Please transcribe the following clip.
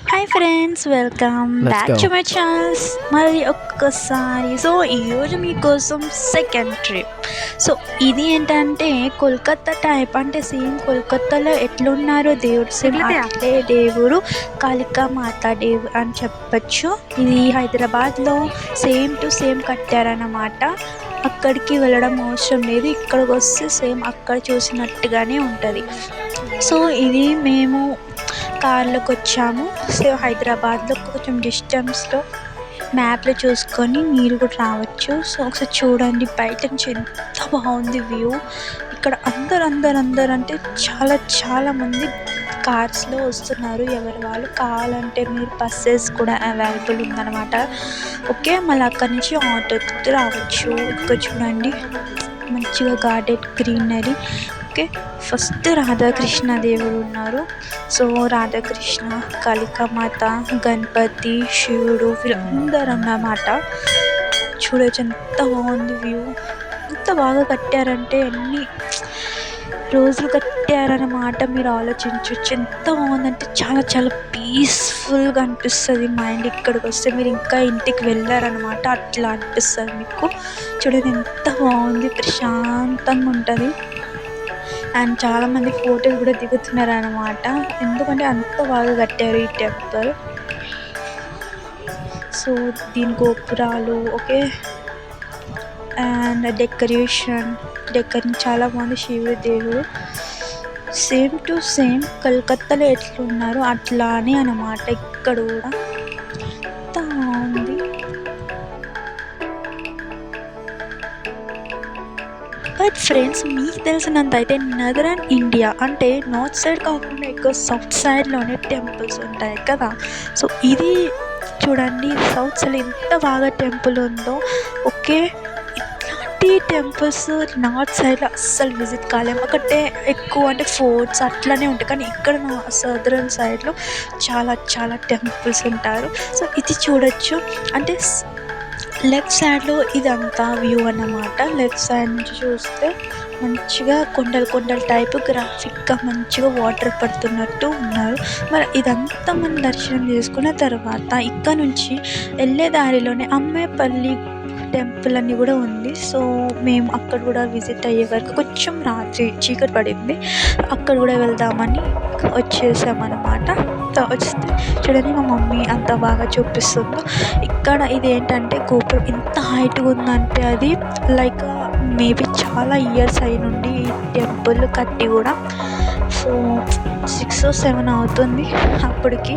Hi friends, welcome Let's back go. To my channels. మరి ఒక్కసారి ఈరోజు మీకోసం సెకండ్ ట్రిప్. ఇది ఏంటంటే కోల్కత్తా టైప్, అంటే సేమ్ కోల్కత్తాలో ఎట్లున్నారో దేవుడు సేమ్ అట్లే దేవుడు కాళికా మాత దేవుడు అని చెప్పచ్చు. ఇది హైదరాబాద్లో సేమ్ టు సేమ్ కట్టారన్నమాట. అక్కడికి వెళ్ళడం అవసరం లేదు, ఇక్కడికి వస్తే సేమ్ అక్కడ చూసినట్టుగానే ఉంటుంది. ఇది మేము కార్లోకి వచ్చాము. హైదరాబాద్లో కొంచెం డిస్టెన్స్లో మ్యాప్లో చూసుకొని మీరు కూడా రావచ్చు. ఒకసారి చూడండి బయట నుంచి ఎంత బాగుంది వ్యూ. ఇక్కడ అందరు అంటే చాలా మంది కార్స్లో వస్తున్నారు. ఎవరి వాళ్ళు కావాలంటే మీరు బస్సెస్ కూడా అవైలబుల్ ఉందన్నమాట. ఓకే, మళ్ళీ అక్కడి నుంచి ఆటో రావచ్చు. ఇక్కడ చూడండి మంచిగా garden greenery. Okay, first Radhakrishna దేవుడు ఉన్నారు. రాధాకృష్ణ, కాళికామాత, గణపతి, శివుడు వీళ్ళందరూ అన్నమాట. చూడవచ్చు ఎంత బాగుంది వ్యూ. ఎంత బాగా కట్టారంటే ఎన్ని రోజులు కట్టారన్నమాట. మీరు ఆలోచించవచ్చు ఎంత బాగుందంటే చాలా పీస్ఫుల్గా అనిపిస్తుంది మైండ్. ఇక్కడికి వస్తే మీరు ఇంకా ఇంటికి వెళ్ళారనమాట, అట్లా అనిపిస్తుంది మీకు. చూడండి ఎంత బాగుంది, ప్రశాంతంగా ఉంటుంది. అండ్ చాలామంది ఫోటోలు కూడా దిగుతున్నారు అనమాట, ఎందుకంటే అంత బాగా కట్టారు ఈ టెంపుల్. దీని గోపురాలు ఓకే, అండ్ డెకరేషన్ చాలా బాగుంది. శివుడు దేవుడు సేమ్ టు సేమ్ కలకత్తాలో ఎట్లున్నారో అట్లానే అన్నమాట ఇక్కడ కూడా. ఎంత బాగుంది. బట్ ఫ్రెండ్స్, మీకు తెలిసినంత అయితే నదరన్ ఇండియా అంటే నార్త్ సైడ్ కాకుండా ఎక్కువ సౌత్ సైడ్లోనే టెంపుల్స్ ఉంటాయి కదా. ఇది చూడండి సౌత్ సైడ్ ఎంత బాగా టెంపుల్ ఉందో. ఓకే, ఇట్లాంటి టెంపుల్స్ నార్త్ సైడ్లో అస్సలు విజిట్ కాలేము. ఒకటే ఎక్కువ అంటే ఫోర్ట్స్ అట్లనే ఉంటాయి, కానీ ఇక్కడ సదరన్ సైడ్లో చాలా టెంపుల్స్ ఉంటారు. ఇది చూడొచ్చు. అంటే లెఫ్ట్ సైడ్లో ఇదంతా వ్యూ అన్నమాట. లెఫ్ట్ సైడ్ నుంచి చూస్తే మంచిగా కొండలు టైపు గ్రాఫిక్గా మంచిగా వాటర్ పడుతున్నట్టు ఉన్నారు. మరి ఇదంతా మనం దర్శనం చేసుకున్న తర్వాత ఇక్కడ నుంచి వెళ్ళే దారిలోనే అమ్మేపల్లి టెంపుల్ అని కూడా ఉంది. మేము అక్కడ కూడా విజిట్ అయ్యే వరకు కొంచెం రాత్రి చీకటి పడింది, అక్కడ కూడా వెళ్దామని వచ్చేసామన్నమాట. వస్తే చూడండి మా మమ్మీ అంత బాగా చూపిస్తుందో. ఇక్కడ ఇదేంటంటే గోపురం ఎంత హైట్గా ఉందంటే అది లైక్ మేబీ చాలా ఇయర్స్ అయి నుండి ఈ టెంపుల్ కట్టి కూడా. 6 or 7 అవుతుంది అప్పటికి.